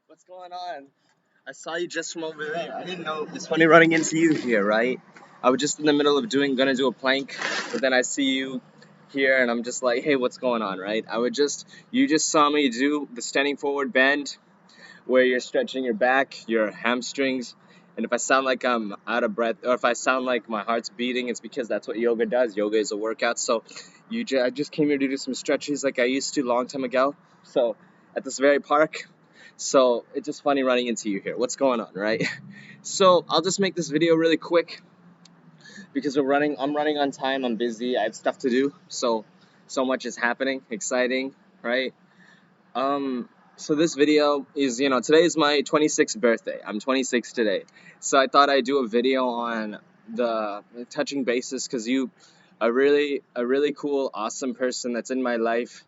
What's going on? I saw you just from over there. I didn't know. It's funny running into you here, right? I was just in the middle of gonna do a plank, but then I see you here, and I'm just like, hey, what's going on, right? You just saw me do the standing forward bend, where you're stretching your back, your hamstrings, and if I sound like I'm out of breath, or if I sound like my heart's beating, it's because that's what yoga does. Yoga is a workout. So, I just came here to do some stretches like I used to long time ago. So, at this very park. So it's just funny running into you here. What's going on, right? So I'll just make this video really quick because I'm running on time. I'm busy. I have stuff to do. So much is happening. Exciting, right? Um, so this video is, today is my 26th birthday. I'm 26 today. So I thought I'd do a video on the touching bases because a really cool, awesome person that's in my life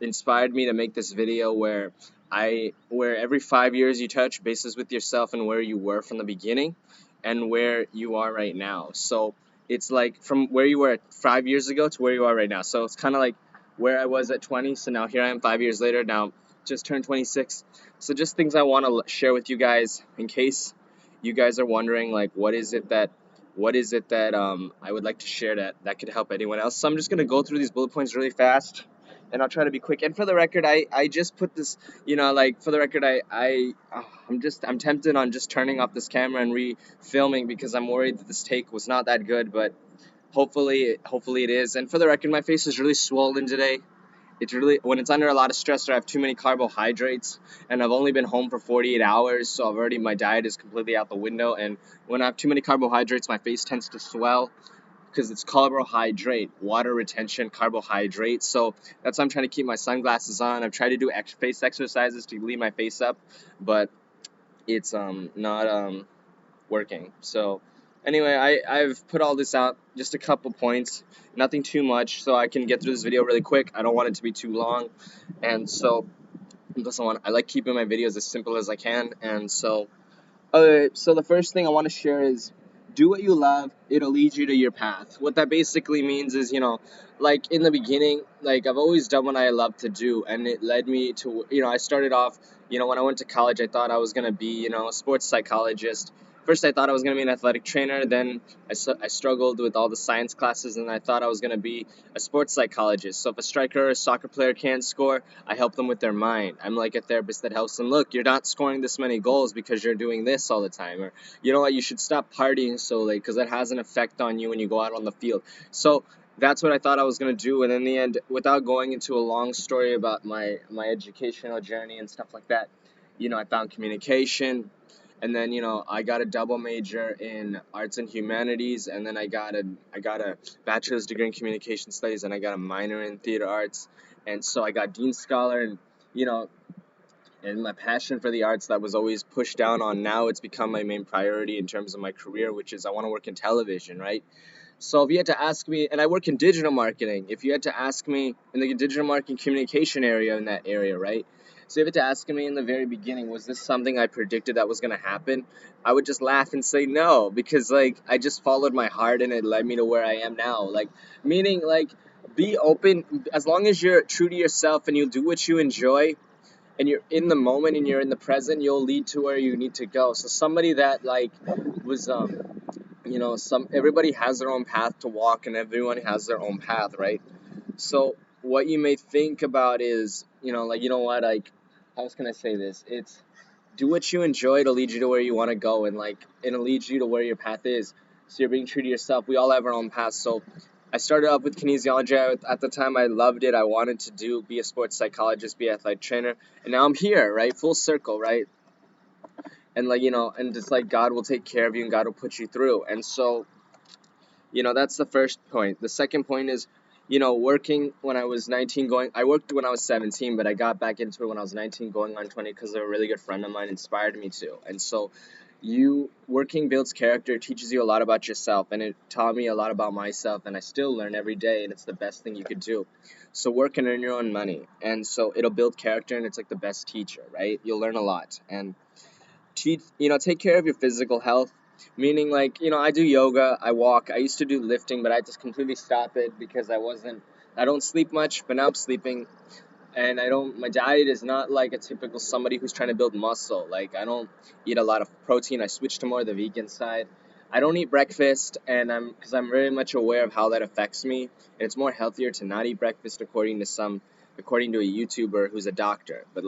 inspired me to make this video where every 5 years you touch bases with yourself and where you were from the beginning and where you are right now. So it's like from where you were 5 years ago to where you are right now. So it's kind of like where I was at 20. So now here I am 5 years later. Now just turned 26. So just things I want to share with you guys in case you guys are wondering, like, what is it that I would like to share that could help anyone else. So I'm just gonna go through these bullet points really fast, and I'll try to be quick. And for the record, I just put this, like for the record, I'm tempted on just turning off this camera and re-filming because I'm worried that this take was not that good, but hopefully it is. And for the record, my face is really swollen today. It's really, when it's under a lot of stress or I have too many carbohydrates, and I've only been home for 48 hours, so my diet is completely out the window. And when I have too many carbohydrates, my face tends to swell because it's carbohydrate, water retention, carbohydrate. So that's why I'm trying to keep my sunglasses on. I've tried to do face exercises to leave my face up, but it's not working. So anyway, I've put all this out, just a couple points, nothing too much, so I can get through this video really quick. I don't want it to be too long, and so I like keeping my videos as simple as I can. And so the first thing I want to share is do what you love, it'll lead you to your path. What that basically means is, like in the beginning, like I've always done what I love to do, and it led me to, I started off, when I went to college, I thought I was going to be, a sports psychologist. First, I thought I was going to be an athletic trainer. Then I struggled with all the science classes, and I thought I was going to be a sports psychologist. So if a striker or a soccer player can't score, I help them with their mind. I'm like a therapist that helps them. Look, you're not scoring this many goals because you're doing this all the time. Or, you know what, you should stop partying so late because that has an effect on you when you go out on the field. So that's what I thought I was going to do. And in the end, without going into a long story about my educational journey and stuff like that, I found communication. And then, I got a double major in arts and humanities, and then I got a bachelor's degree in communication studies, and I got a minor in theater arts. And so I got Dean Scholar, and you know and my passion for the arts that was always pushed down on, now it's become my main priority in terms of my career, which is I want to work in television, right? So if you had to ask me, and I work in digital marketing, if you had to ask me in the digital marketing communication area, in that area, right? So if you had to ask me in the very beginning, was this something I predicted that was going to happen? I would just laugh and say no, because like I just followed my heart and it led me to where I am now. Like, meaning, like, be open as long as you're true to yourself and you do what you enjoy and you're in the moment and you're in the present, you'll lead to where you need to go. So somebody that like was some everybody has their own path to walk and everyone has their own path, right? So what you may think about is, like, what, like, how else can I say this? It's do what you enjoy to lead you to where you want to go, and like it'll lead you to where your path is. So you're being true to yourself. We all have our own path. So I started off with kinesiology. At the time, I loved it. I wanted to be a sports psychologist, be an athletic trainer, and now I'm here, right? Full circle, right? And like, and just like God will take care of you and God will put you through. And so, that's the first point. The second point is, working when I was 19, I worked when I was 17, but I got back into it when I was 19, going on 20, because a really good friend of mine inspired me to. And so, working builds character, teaches you a lot about yourself, and it taught me a lot about myself, and I still learn every day, and it's the best thing you could do. So work and earn your own money, and so it'll build character, and it's like the best teacher, right? You'll learn a lot, and take care of your physical health, meaning, like, I do yoga, I walk, I used to do lifting, but I just completely stopped it because I don't sleep much, but now I'm sleeping, and I don't. My diet is not like a typical somebody who's trying to build muscle. Like I don't eat a lot of protein. I switched to more the vegan side. I don't eat breakfast, and because I'm very much aware of how that affects me. And it's more healthier to not eat breakfast, according to a YouTuber who's a doctor. But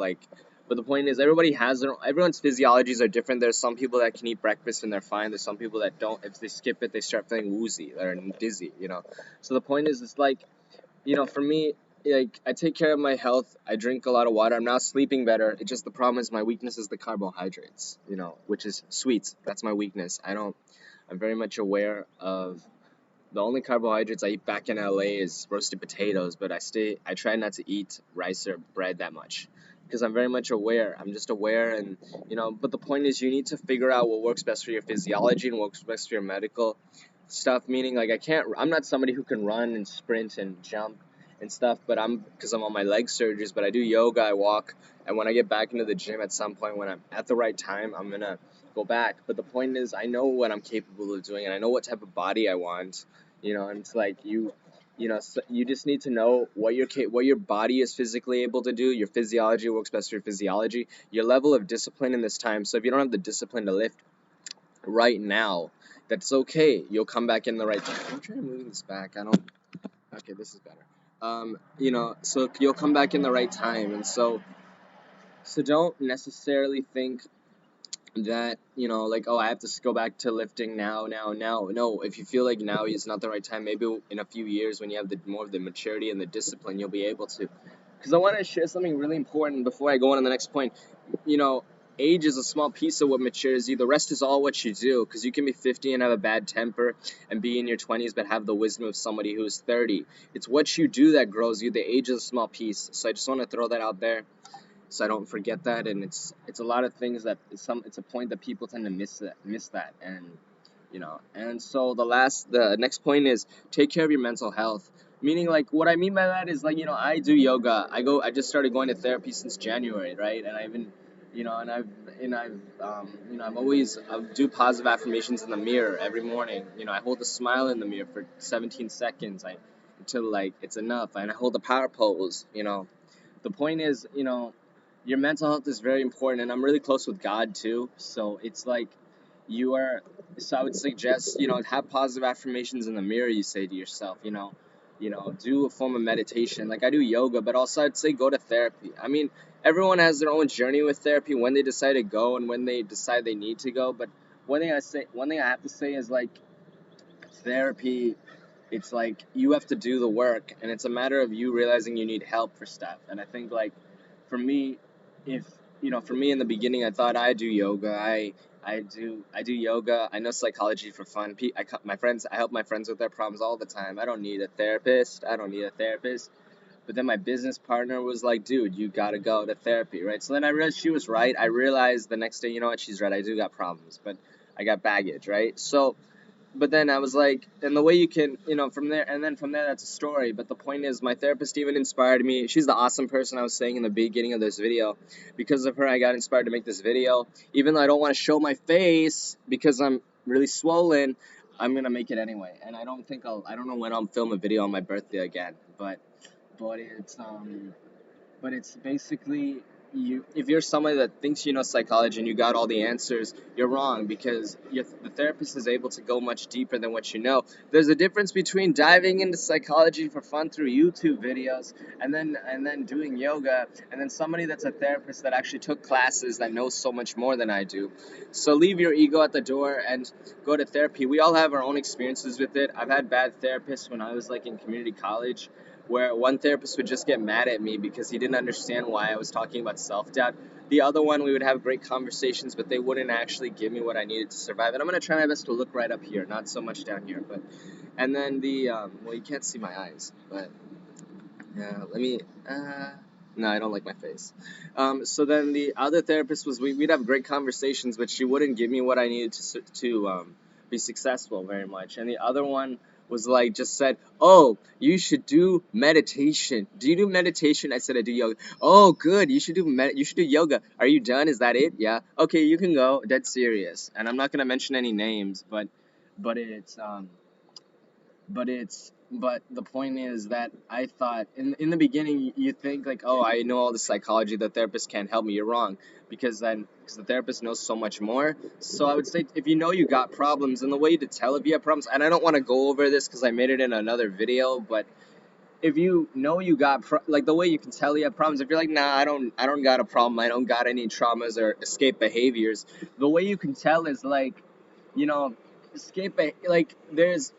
the point is, everyone's physiologies are different. There's some people that can eat breakfast and they're fine. There's some people that don't. If they skip it, they start feeling woozy or dizzy. So the point is, it's like, for me, like I take care of my health. I drink a lot of water. I'm now sleeping better. It's just the problem is my weakness is the carbohydrates, which is sweets. That's my weakness. I'm very much aware of the only carbohydrates I eat back in LA is roasted potatoes, but I try not to eat rice or bread that much because I'm very much aware. I'm just aware, and but the point is, you need to figure out what works best for your physiology and what works best for your medical stuff. Meaning, like I'm not somebody who can run and sprint and jump and stuff, but because I'm on my leg surgeries, but I do yoga, I walk, and when I get back into the gym at some point when I'm at the right time, I'm gonna go back. But the point is, I know what I'm capable of doing, and I know what type of body I want. And it's like so you just need to know what your body is physically able to do. Your physiology works best for your physiology. Your level of discipline in this time. So if you don't have the discipline to lift right now, that's okay. You'll come back in the right time. I'm trying to move this back. I don't. Okay, this is better. So you'll come back in the right time, and so don't necessarily think that like, oh, I have to go back to lifting now. No, if you feel like now is not the right time, maybe in a few years when you have more of the maturity and the discipline, you'll be able to. Because I want to share something really important before I go on to the next point. you know Age is a small piece of what matures you. The rest is all what you do, because you can be 50 and have a bad temper and be in your 20s but have the wisdom of somebody who is 30. It's what you do that grows you. The age is a small piece, so I just want to throw that out there so I don't forget that. And it's a lot of things that it's a point that people tend to miss that. And so the next point is take care of your mental health. Meaning, like, what I mean by that is, like, I do yoga. I just started going to therapy since January, right? And I've been I've always I do positive affirmations in the mirror every morning. I hold a smile in the mirror for 17 seconds until, like, it's enough, and I hold a power pose. The point is, your mental health is very important, and I'm really close with God too. So it's like you are. So I would suggest, have positive affirmations in the mirror. You say to yourself, do a form of meditation. Like I do yoga, but also I'd say go to therapy. I mean, everyone has their own journey with therapy, when they decide to go and when they decide they need to go. But one thing I have to say is, like, therapy, it's like you have to do the work, and it's a matter of you realizing you need help for stuff. And I think, like, for me, if for me in the beginning, I thought I do yoga. I do yoga. I know psychology for fun. I help my friends with their problems all the time. I don't need a therapist. But then my business partner was like, dude, you gotta go to therapy, right? So then I realized she was right. I realized the next day, you know what, she's right. I do got problems, but I got baggage, right? So but then I was like, and the way you can, from there, that's a story. But the point is, my therapist even inspired me. She's the awesome person I was saying in the beginning of this video. Because of her, I got inspired to make this video. Even though I don't want to show my face because I'm really swollen, I'm gonna make it anyway. And I don't know when I'll film a video on my birthday again. But it's basically, if you're somebody that thinks you know psychology and you got all the answers, you're wrong, because the therapist is able to go much deeper than what you know. There's a difference between diving into psychology for fun through YouTube videos and then doing yoga, and then somebody that's a therapist that actually took classes that knows so much more than I do. So leave your ego at the door and go to therapy. We all have our own experiences with it. I've had bad therapists when I was, like, in community college, where one therapist would just get mad at me because he didn't understand why I was talking about self-doubt. The other one, we would have great conversations, but they wouldn't actually give me what I needed to survive. And I'm going to try my best to look right up here, not so much down here. And then well, you can't see my eyes, but yeah, no, I don't like my face. So then the other therapist we'd have great conversations, but she wouldn't give me what I needed to be successful very much. And the other one was like, just said, "Oh, you should do meditation. Do you do meditation?" I said, "I do yoga." "Oh, good. You should do yoga. Are you done? Is that it?" "Yeah." "Okay, you can go." Dead serious. And I'm not gonna mention any names, but it's But the point is that I thought in the beginning you think like, oh, I know all the psychology, the therapist can't help me. You're wrong, because the therapist knows so much more. So I would say if you know you got problems, and the way to tell if you have problems, and I don't want to go over this because I made it in another video, but if you know you got like the way you can tell you have problems, if you're like, nah, I don't got a problem, I don't got any traumas or escape behaviors, the way you can tell is like, you know, like there's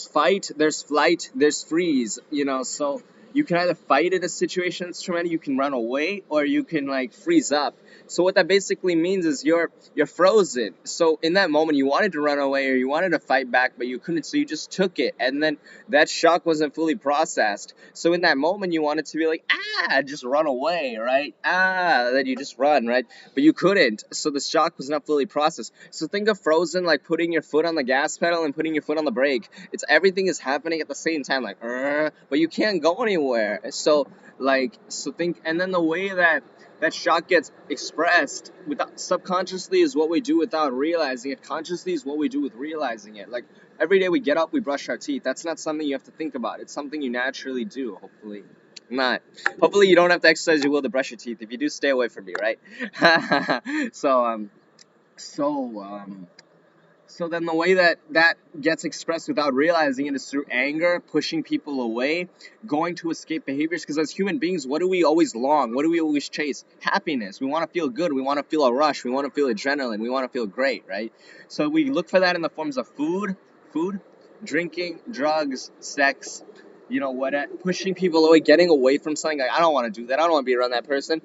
fight, there's flight, there's freeze, so you can either fight in a situation that's traumatic, you can run away, or you can like freeze up. So what that basically means is you're frozen. So in that moment you wanted to run away or you wanted to fight back, but you couldn't, so you just took it, and then that shock wasn't fully processed. So in that moment you wanted to be like, just run away, right? Then you just run, right? But you couldn't, so the shock was not fully processed. So think of Frozen like putting your foot on the gas pedal and putting your foot on the brake. It's everything is happening at the same time, like, but you can't go anywhere. So think, and then the way that shock gets expressed without subconsciously is what we do without realizing it. Consciously is what we do with realizing it. Like every day we get up, we brush our teeth. That's not something you have to think about. It's something you naturally do. Not. Hopefully you don't have to exercise your will to brush your teeth. If you do, stay away from me, right? so so so then the way that gets expressed without realizing it is through anger, pushing people away, going to escape behaviors. Because as human beings, what do we always long? What do we always chase? Happiness. We want to feel good. We want to feel a rush. We want to feel adrenaline. We want to feel great, right? So we look for that in the forms of food, drinking, drugs, sex. Pushing people away, getting away from something. Like, I don't want to do that. I don't want to be around that person.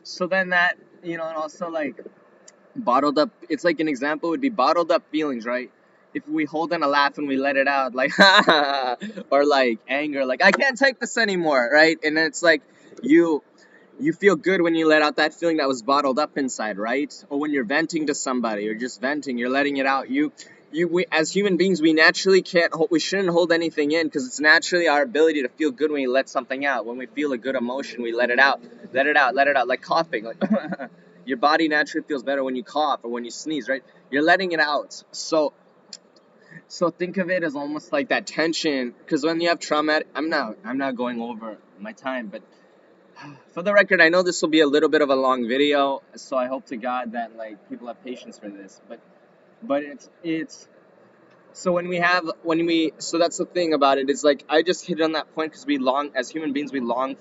So then and also like bottled up, it's like an example would be bottled up feelings, right? If we hold in a laugh and we let it out, like or like anger, like I can't take this anymore, right? And then it's like you you feel good when you let out that feeling that was bottled up inside, right? Or when you're venting to somebody or just venting, you're letting it out. We as human beings, we naturally can't we shouldn't hold anything in, because it's naturally our ability to feel good when we let something out. When we feel a good emotion, we let it out, let it out, like coughing, like your body naturally feels better when you cough or when you sneeze, right? You're letting it out. So think of it as almost like that tension, because when you have traumatic, I'm not going over my time, but for the record, I know this will be a little bit of a long video, so I hope to God that like people have patience for this. But it's so so that's the thing about it, is like I just hit on that point because as human beings, we want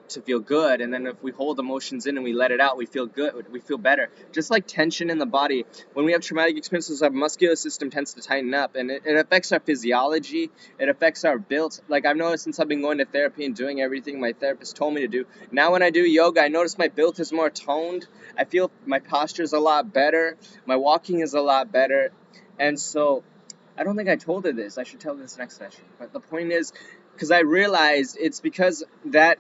to feel good, and then if we hold emotions in and we let it out, we feel good, we feel better. Just like tension in the body, when we have traumatic experiences, our muscular system tends to tighten up, and it affects our physiology, it affects our build. Like I've noticed since I've been going to therapy and doing everything my therapist told me to do, now when I do yoga, I notice my build is more toned. I feel my posture is a lot better, my walking is a lot better. And so I don't think I told her this. I should tell her this next session. But the point is, because I realized it's because that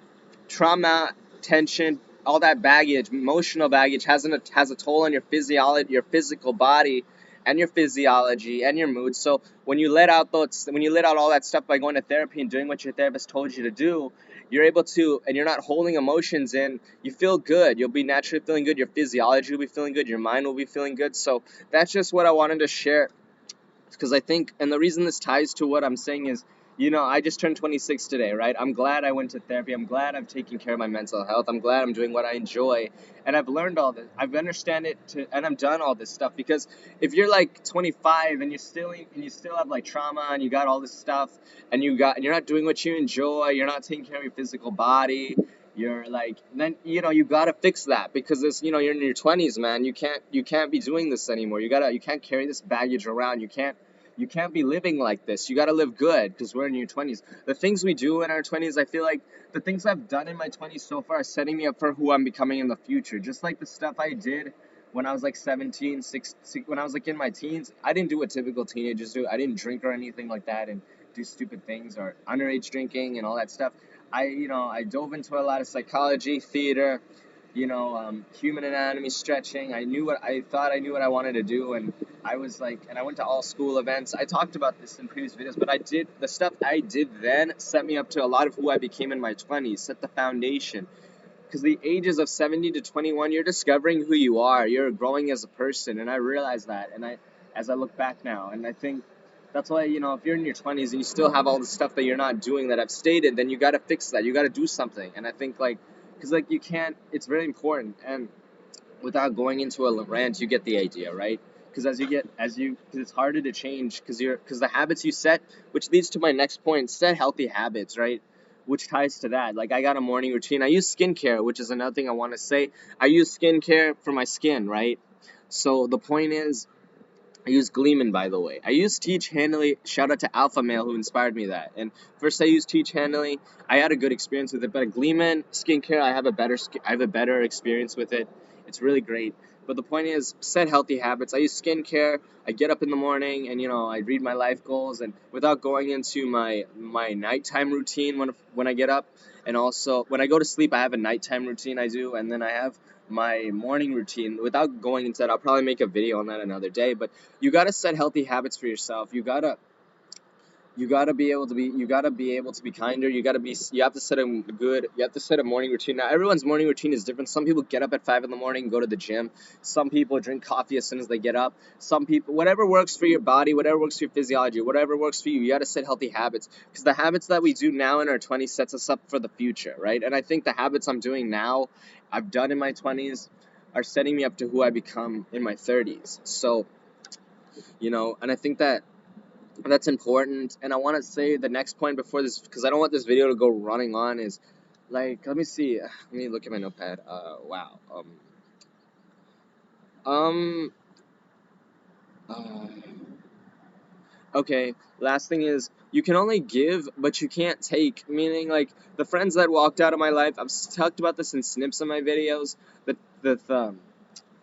trauma, tension, all that baggage, emotional baggage, has a toll on your physiology, your physical body, and your physiology and your mood. So when you let out all that stuff by going to therapy and doing what your therapist told you to do, you're able to, and you're not holding emotions in. You feel good. You'll be naturally feeling good. Your physiology will be feeling good. Your mind will be feeling good. So that's just what I wanted to share, because I think, and the reason this ties to what I'm saying is, I just turned 26 today, right? I'm glad I went to therapy. I'm glad I'm taking care of my mental health. I'm glad I'm doing what I enjoy, and I've learned all this. I've understand it and I've done all this stuff. Because if you're like 25 and you still have like trauma and you got all this stuff, and you're not doing what you enjoy, you're not taking care of your physical body. You're like, then you gotta fix that, because you're in your 20s, man. You can't be doing this anymore. You can't carry this baggage around. You can't be living like this. You got to live good, because we're in your 20s. The things we do in our 20s, I feel like the things I've done in my 20s so far are setting me up for who I'm becoming in the future. Just like the stuff I did when I was like 17, 16, when I was like in my teens, I didn't do what typical teenagers do. I didn't drink or anything like that and do stupid things or underage drinking and all that stuff. I dove into a lot of psychology, theater, human anatomy, stretching. I thought I knew what I wanted to do, and I went to all school events. I talked about this in previous videos, but the stuff I did then set me up to a lot of who I became in my 20s, set the foundation. Because the ages of 70 to 21, you're discovering who you are. You're growing as a person, and I realize that, as I look back now, and I think That's why, if you're in your 20s and you still have all the stuff that you're not doing that I've stated, then you got to fix that. You got to do something. And I think, like, because, like, you can't, it's very important. And without going into a rant, you get the idea, right? Because because it's harder to change because the habits you set, which leads to my next point, set healthy habits, right? Which ties to that. Like, I got a morning routine. I use skincare, which is another thing I want to say. I use skincare for my skin, right? So the point is, I use Gleeman, by the way. I use Teach Hanley. Shout out to Alpha Male who inspired me that. And first, I used Teach Hanley. I had a good experience with it, but Gleeman skincare, I have a better experience with it. It's really great. But the point is, set healthy habits. I use skincare. I get up in the morning, and I read my life goals. And without going into my nighttime routine when I get up, and also when I go to sleep, I have a nighttime routine I do, and then I have my morning routine. Without going into that, I'll probably make a video on that another day. But you got to set healthy habits for yourself. You got to be able to be kinder. You have to set a morning routine. Now everyone's morning routine is different. Some people get up at 5 in the morning and go to the gym. Some people drink coffee as soon as they get up. Some people, whatever works for your body, whatever works for your physiology, whatever works for you, you got to set healthy habits, because the habits that we do now in our 20s sets us up for the future, right? And I think the habits I'm doing now, I've done in my 20s, are setting me up to who I become in my 30s. So, and I think that's important. And I want to say the next point before this, because I don't want this video to go running on, is, like, let me see. Let me look at my notepad. Wow. Um. Uh, okay. Last thing is, you can only give, but you can't take. Meaning, like, the friends that walked out of my life. I've talked about this in snips of my videos. The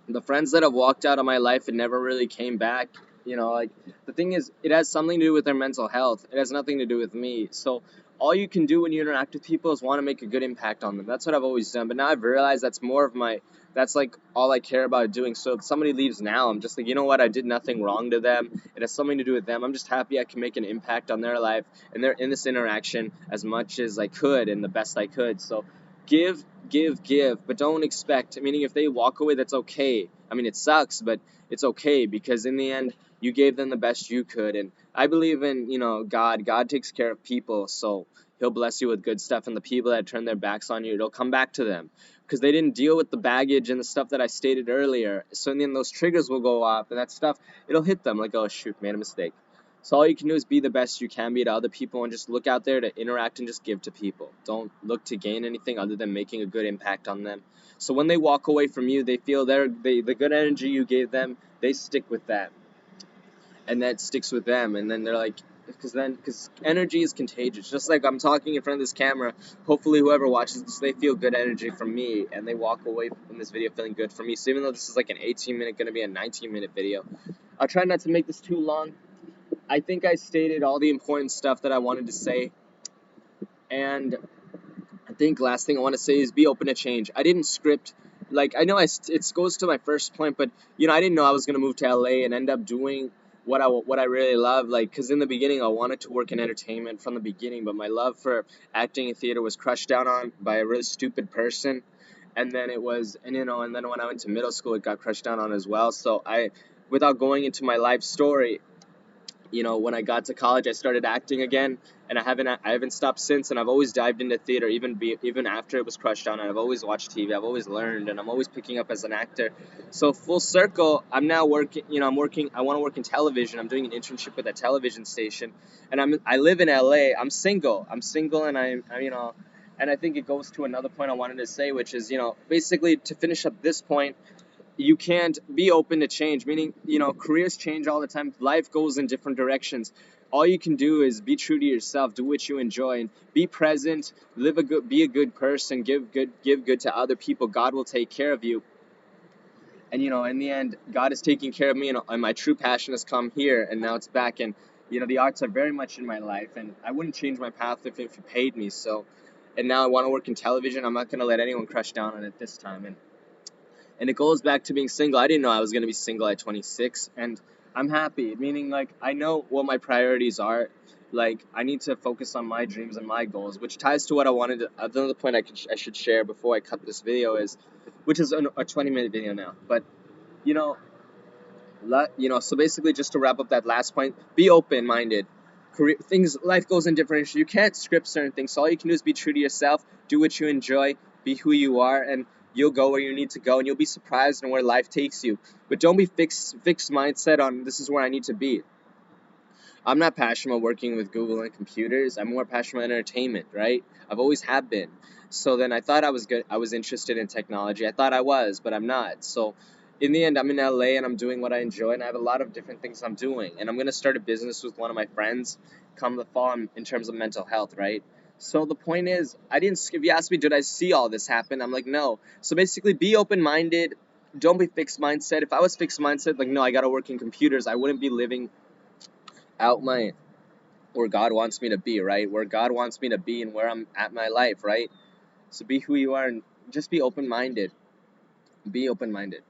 the friends that have walked out of my life and never really came back, like, the thing is, it has something to do with their mental health. It has nothing to do with me. So all you can do when you interact with people is want to make a good impact on them. That's what I've always done. But now I've realized that's like all I care about doing. So if somebody leaves now, I'm just like, you know what? I did nothing wrong to them. It has something to do with them. I'm just happy I can make an impact on their life and they're in this interaction as much as I could and the best I could. So give, give, but don't expect. Meaning, if they walk away, that's okay. I mean, it sucks, but it's okay, because in the end, you gave them the best you could. And I believe in, God. God takes care of people, so He'll bless you with good stuff. And the people that turn their backs on you, it'll come back to them, because they didn't deal with the baggage and the stuff that I stated earlier. So in the end, those triggers will go off, and that stuff, it'll hit them like, oh shoot, made a mistake. So all you can do is be the best you can be to other people, and just look out there to interact and just give to people. Don't look to gain anything other than making a good impact on them. So when they walk away from you, they feel the good energy you gave them, they stick with that, and that sticks with them, and then they're like, because energy is contagious. Just like I'm talking in front of this camera, hopefully whoever watches this, they feel good energy from me, and they walk away from this video feeling good from me. So even though this is like an 18-minute, gonna be a 19-minute video, I'll try not to make this too long. I think I stated all the important stuff that I wanted to say, and I think last thing I want to say is be open to change. I didn't script, like, I know it goes to my first point, but I didn't know I was gonna move to LA and end up doing what I really love. Like, because in the beginning I wanted to work in entertainment from the beginning, but my love for acting and theater was crushed down on by a really stupid person, and then and then when I went to middle school, it got crushed down on as well. So without going into my life story, when I got to college, I started acting again, and I haven't stopped since. And I've always dived into theater, even after it was crushed on. And I've always watched TV. I've always learned, and I'm always picking up as an actor. So full circle, I'm now working. I'm working. I want to work in television. I'm doing an internship with a television station, and I live in LA. I'm single. And and I think it goes to another point I wanted to say, which is, basically, to finish up this point, you can't be open to change. Meaning, careers change all the time, life goes in different directions. All you can do is be true to yourself, do what you enjoy, and be present, be a good person, give good to other people. God will take care of you. And in the end, God is taking care of me, and my true passion has come here, and now it's back. And the arts are very much in my life, and I wouldn't change my path if you paid me. So, and now I want to work in television. I'm not going to let anyone crush down on it this time. And it goes back to being single. I didn't know I was going to be single at 26, and I'm happy. Meaning, like, I know what my priorities are. Like, I need to focus on my dreams and my goals, which ties to what I wanted to. Another point I should share before I cut this video is, which is a 20-minute video now. But, you know, So basically, just to wrap up that last point, be open-minded. Life goes in different. You can't script certain things. So all you can do is be true to yourself, do what you enjoy, be who you are, and you'll go where you need to go, and you'll be surprised in where life takes you. But don't be fixed mindset on this is where I need to be. I'm not passionate about working with Google and computers. I'm more passionate about entertainment, right? I've always have been. So then I thought I was good. I was interested in technology. I thought I was, but I'm not. So in the end, I'm in LA and I'm doing what I enjoy, and I have a lot of different things I'm doing. And I'm gonna start a business with one of my friends come the fall in terms of mental health, right? So the point is, I didn't. If you ask me, did I see all this happen? I'm like, no. So basically, be open-minded. Don't be fixed mindset. If I was fixed mindset, like, no, I gotta work in computers, I wouldn't be living out my where God wants me to be, right? Where God wants me to be and where I'm at my life, right? So be who you are and just be open-minded. Be open-minded.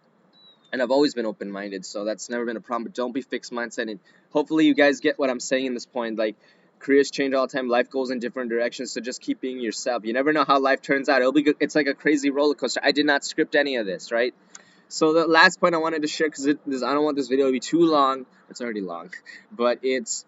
And I've always been open-minded, so that's never been a problem. But don't be fixed mindset. And hopefully you guys get what I'm saying in this point. Like, careers change all the time. Life goes in different directions, so just keep being yourself. You never know how life turns out. It'll be good. It's like a crazy roller coaster. I did not script any of this, right? So the last point I wanted to share, because I don't want this video to be too long. It's already long, but it's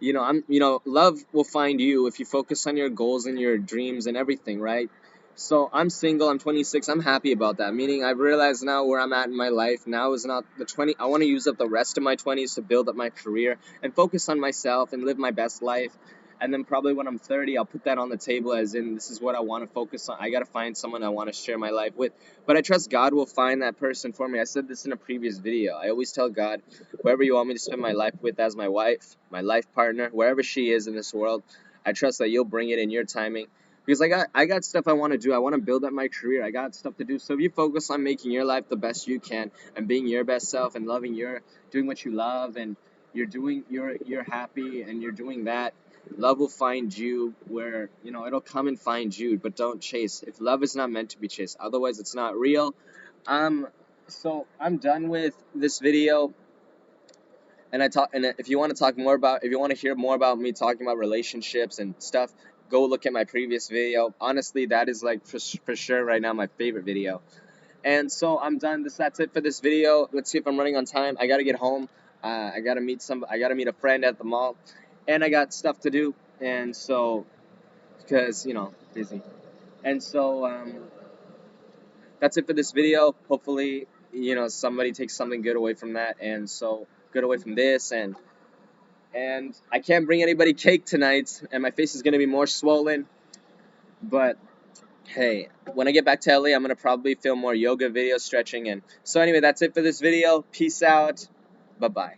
love will find you if you focus on your goals and your dreams and everything, right? So I'm single, I'm 26, I'm happy about that. Meaning I've realized now where I'm at in my life. Now is not the 20, I want to use up the rest of my 20s to build up my career and focus on myself and live my best life. And then probably when I'm 30, I'll put that on the table as in this is what I want to focus on. I got to find someone I want to share my life with. But I trust God will find that person for me. I said this in a previous video. I always tell God, whoever you want me to spend my life with as my wife, my life partner, wherever she is in this world, I trust that you'll bring it in your timing. Because I got stuff I want to do. I want to build up my career. I got stuff to do. So if you focus on making your life the best you can and being your best self and doing what you love and you're happy and you're doing that, love will find you where, it'll come and find you, but don't chase. If love is not meant to be chased, otherwise it's not real. Um, so I'm done with this video. And if you want to if you want to hear more about me talking about relationships and stuff, go look at my previous video. Honestly, that is like for sure right now my favorite video. And so I'm done. That's it for this video. Let's see if I'm running on time. I gotta get home. I gotta meet a friend at the mall, and I got stuff to do. And so, because busy. And so that's it for this video. Hopefully, somebody takes something good away from that, and so good away from this, and I can't bring anybody cake tonight, and my face is gonna be more swollen. But hey, when I get back to LA, I'm gonna probably film more yoga videos, stretching, and so anyway, that's it for this video. Peace out. Bye bye.